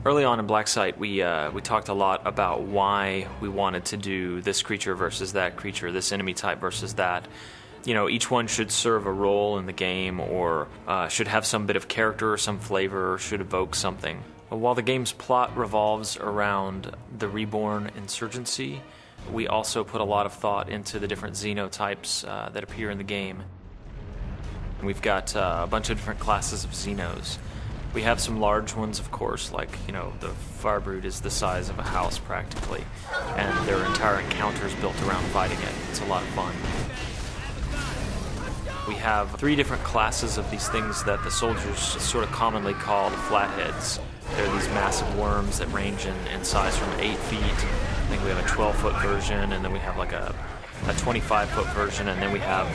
Early on in Blacksite, we talked a lot about why we wanted to do this creature versus that creature, this enemy type versus that. You know, each one should serve a role in the game, or should have some bit of character or some flavor, or should evoke something. But while the game's plot revolves around the reborn insurgency, we also put a lot of thought into the different xenotypes that appear in the game. We've got a bunch of different classes of xenos. We have some large ones, of course, like, you know, the Firebrute is the size of a house practically, and their entire encounter is built around fighting it. It's a lot of fun. We have 3 different classes of these things that the soldiers sort of commonly call the flatheads. They're these massive worms that range in size from 8 feet. I think we have a 12-foot version, and then we have like a 25-foot version, and then we have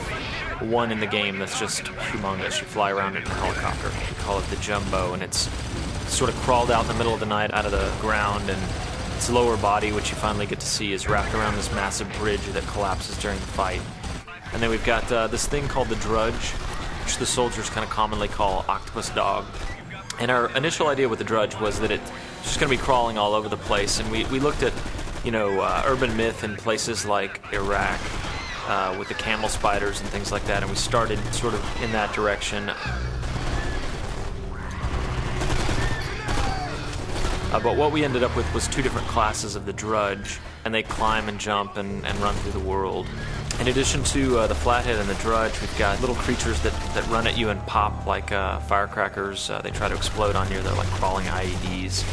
one in the game that's just humongous. You fly around in a helicopter. We call it the Jumbo, and it's sort of crawled out in the middle of the night out of the ground, and its lower body, which you finally get to see, is wrapped around this massive bridge that collapses during the fight. And then we've got this thing called the Drudge, which the soldiers kind of commonly call Octopus Dog. And our initial idea with the Drudge was that it's just going to be crawling all over the place, and we looked at, you know, urban myth in places like Iraq, with the camel spiders and things like that, and we started sort of in that direction. But what we ended up with was 2 different classes of the Drudge, and they climb and jump and run through the world. In addition to the Flathead and the Drudge, we've got little creatures that run at you and pop like firecrackers. They try to explode on you. They're like crawling IEDs.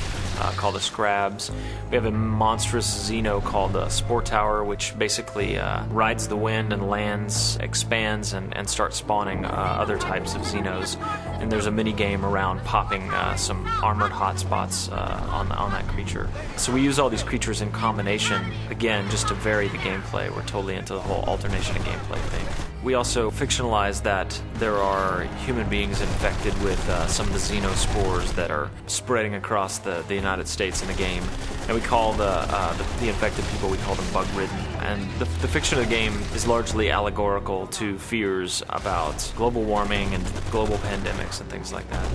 Called the Scrabs. We have a monstrous Xeno called the Spore Tower, which basically rides the wind and lands, expands, and starts spawning other types of Xenos. And there's a mini game around popping some armored hotspots on that creature. So we use all these creatures in combination, again, just to vary the gameplay. We're totally into the whole alternation of gameplay thing. We also fictionalize that there are human beings infected with some of the xenospores that are spreading across the United States in the game. And we call the infected people, we call them bug-ridden. And the fiction of the game is largely allegorical to fears about global warming and global pandemics and things like that.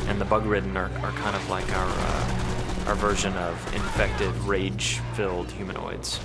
And the bug-ridden are kind of like our version of infected, rage-filled humanoids.